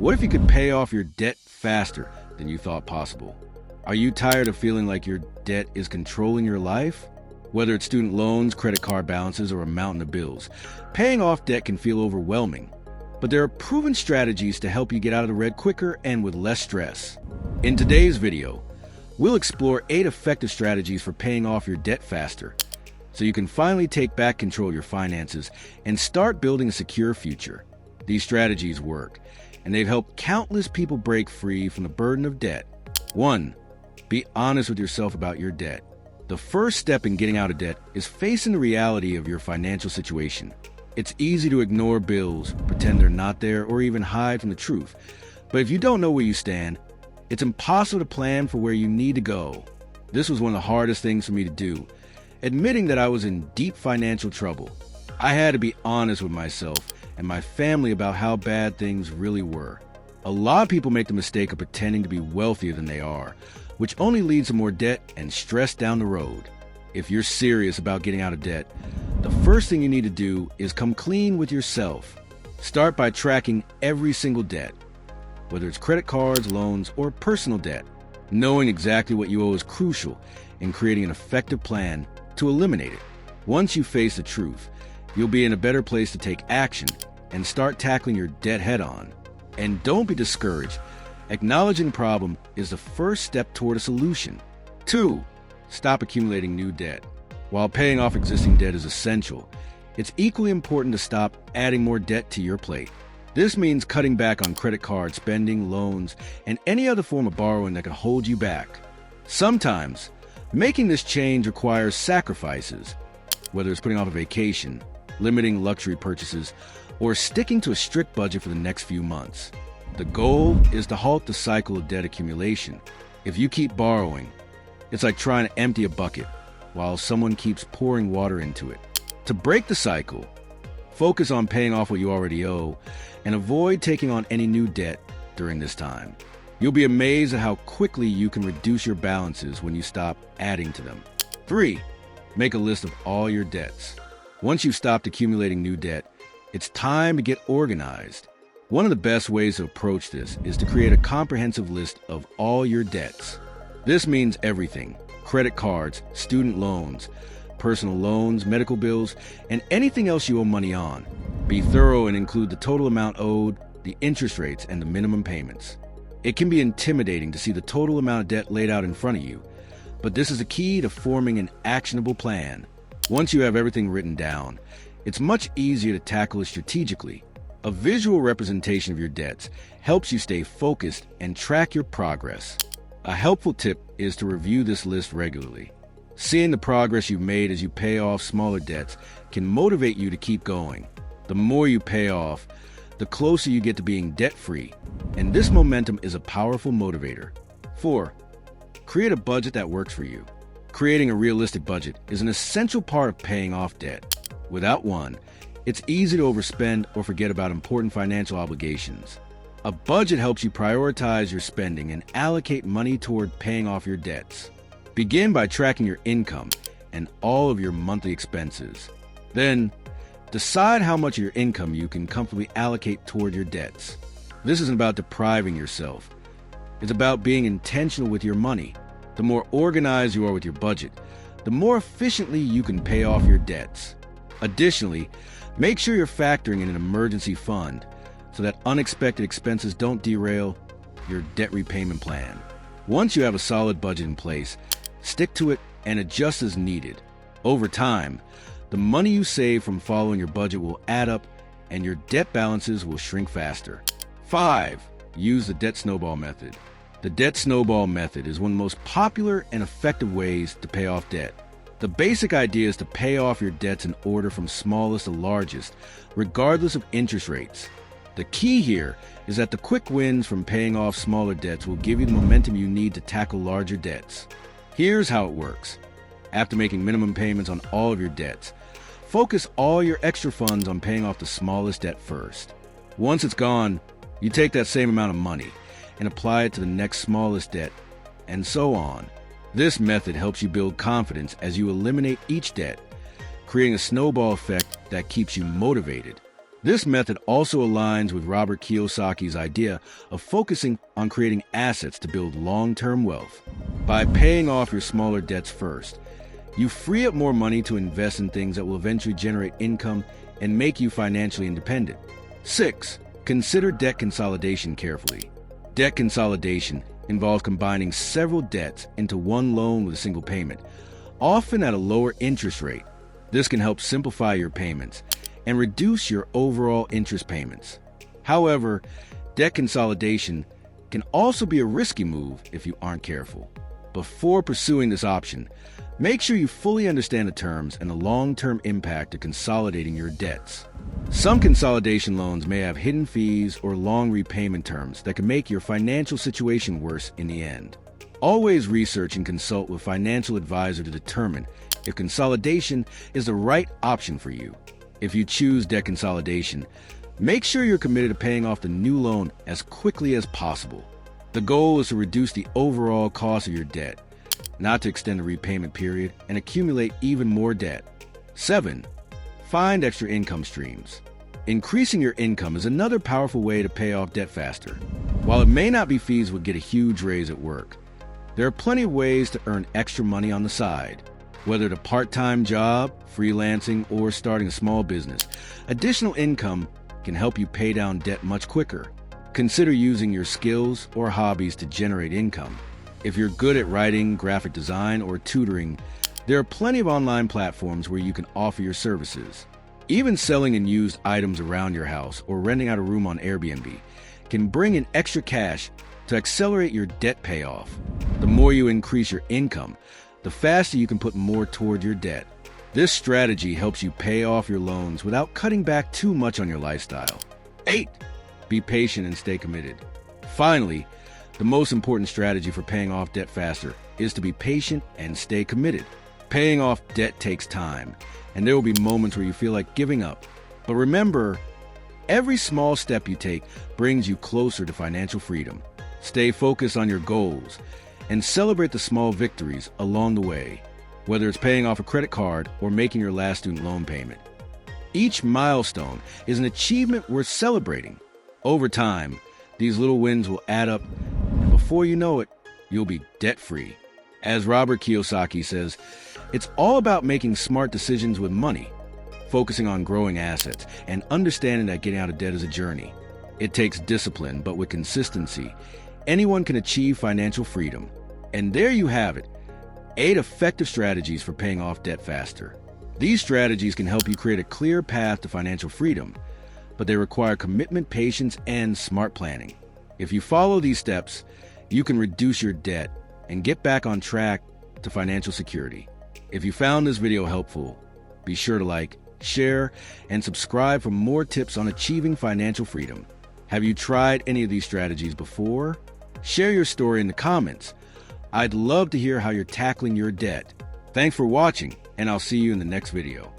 What if you could pay off your debt faster than you thought possible? Are you tired of feeling like your debt is controlling your life? Whether it's student loans, credit card balances, or a mountain of bills, paying off debt can feel overwhelming. But there are proven strategies to help you get out of the red quicker and with less stress. In today's video, we'll explore 8 effective strategies for paying off your debt faster, so you can finally take back control of your finances and start building a secure future. These strategies work, and they've helped countless people break free from the burden of debt. 1. Be honest with yourself about your debt. The first step in getting out of debt is facing the reality of your financial situation. It's easy to ignore bills, pretend they're not there, or even hide from the truth. But if you don't know where you stand, it's impossible to plan for where you need to go. This was one of the hardest things for me to do, admitting that I was in deep financial trouble. I had to be honest with myself and my family about how bad things really were. A lot of people make the mistake of pretending to be wealthier than they are, which only leads to more debt and stress down the road. If you're serious about getting out of debt, the first thing you need to do is come clean with yourself. Start by tracking every single debt, whether it's credit cards, loans, or personal debt. Knowing exactly what you owe is crucial in creating an effective plan to eliminate it. Once you face the truth, you'll be in a better place to take action and start tackling your debt head-on. And don't be discouraged. Acknowledging the problem is the first step toward a solution. 2. Stop accumulating new debt. While paying off existing debt is essential, it's equally important to stop adding more debt to your plate. This means cutting back on credit card spending, loans, and any other form of borrowing that can hold you back. Sometimes, making this change requires sacrifices, whether it's putting off a vacation, limiting luxury purchases, or sticking to a strict budget for the next few months. The goal is to halt the cycle of debt accumulation. If you keep borrowing, it's like trying to empty a bucket while someone keeps pouring water into it. To break the cycle, focus on paying off what you already owe and avoid taking on any new debt during this time. You'll be amazed at how quickly you can reduce your balances when you stop adding to them. 3. Make a list of all your debts. Once you've stopped accumulating new debt, it's time to get organized. One of the best ways to approach this is to create a comprehensive list of all your debts. This means everything: credit cards, student loans, personal loans, medical bills, and anything else you owe money on. Be thorough and include the total amount owed, the interest rates, and the minimum payments. It can be intimidating to see the total amount of debt laid out in front of you, but this is the key to forming an actionable plan. Once you have everything written down, it's much easier to tackle it strategically. A visual representation of your debts helps you stay focused and track your progress. A helpful tip is to review this list regularly. Seeing the progress you've made as you pay off smaller debts can motivate you to keep going. The more you pay off, the closer you get to being debt-free, and this momentum is a powerful motivator. 4. Create a budget that works for you. Creating a realistic budget is an essential part of paying off debt. Without one, it's easy to overspend or forget about important financial obligations. A budget helps you prioritize your spending and allocate money toward paying off your debts. Begin by tracking your income and all of your monthly expenses. Then, decide how much of your income you can comfortably allocate toward your debts. This isn't about depriving yourself. It's about being intentional with your money. The more organized you are with your budget, the more efficiently you can pay off your debts. Additionally, make sure you're factoring in an emergency fund so that unexpected expenses don't derail your debt repayment plan. Once you have a solid budget in place, stick to it and adjust as needed. Over time, the money you save from following your budget will add up and your debt balances will shrink faster. 5. Use the debt snowball method. The debt snowball method is one of the most popular and effective ways to pay off debt. The basic idea is to pay off your debts in order from smallest to largest, regardless of interest rates. The key here is that the quick wins from paying off smaller debts will give you the momentum you need to tackle larger debts. Here's how it works. After making minimum payments on all of your debts, focus all your extra funds on paying off the smallest debt first. Once it's gone, you take that same amount of money and apply it to the next smallest debt, and so on. This method helps you build confidence as you eliminate each debt, creating a snowball effect that keeps you motivated. This method also aligns with Robert Kiyosaki's idea of focusing on creating assets to build long-term wealth. By paying off your smaller debts first, you free up more money to invest in things that will eventually generate income and make you financially independent. 6. Consider debt consolidation carefully. Debt consolidation involves combining several debts into one loan with a single payment, often at a lower interest rate. This can help simplify your payments and reduce your overall interest payments. However, debt consolidation can also be a risky move if you aren't careful. Before pursuing this option, make sure you fully understand the terms and the long-term impact of consolidating your debts. Some consolidation loans may have hidden fees or long repayment terms that can make your financial situation worse in the end. Always research and consult with a financial advisor to determine if consolidation is the right option for you. If you choose debt consolidation, make sure you're committed to paying off the new loan as quickly as possible. The goal is to reduce the overall cost of your debt, not to extend the repayment period and accumulate even more debt. 7. Find extra income streams. Increasing your income is another powerful way to pay off debt faster. While it may not be feasible to get a huge raise at work, there are plenty of ways to earn extra money on the side. Whether it's a part-time job, freelancing, or starting a small business, additional income can help you pay down debt much quicker. Consider using your skills or hobbies to generate income. If you're good at writing, graphic design, or tutoring, there are plenty of online platforms where you can offer your services. Even selling and used items around your house or renting out a room on Airbnb can bring in extra cash to accelerate your debt payoff. The more you increase your income, the faster you can put more toward your debt. This strategy helps you pay off your loans without cutting back too much on your lifestyle. 8. Be patient and stay committed. Finally, the most important strategy for paying off debt faster is to be patient and stay committed. Paying off debt takes time, and there will be moments where you feel like giving up. But remember, every small step you take brings you closer to financial freedom. Stay focused on your goals and celebrate the small victories along the way, whether it's paying off a credit card or making your last student loan payment. Each milestone is an achievement worth celebrating. Over time, these little wins will add up, and before you know it, you'll be debt-free. As Robert Kiyosaki says, it's all about making smart decisions with money, focusing on growing assets, and understanding that getting out of debt is a journey. It takes discipline, but with consistency, anyone can achieve financial freedom. And there you have it, 8 effective strategies for paying off debt faster. These strategies can help you create a clear path to financial freedom, but they require commitment, patience, and smart planning. If you follow these steps, you can reduce your debt and get back on track to financial security. If you found this video helpful, be sure to like, share, and subscribe for more tips on achieving financial freedom. Have you tried any of these strategies before? Share your story in the comments. I'd love to hear how you're tackling your debt. Thanks for watching, and I'll see you in the next video.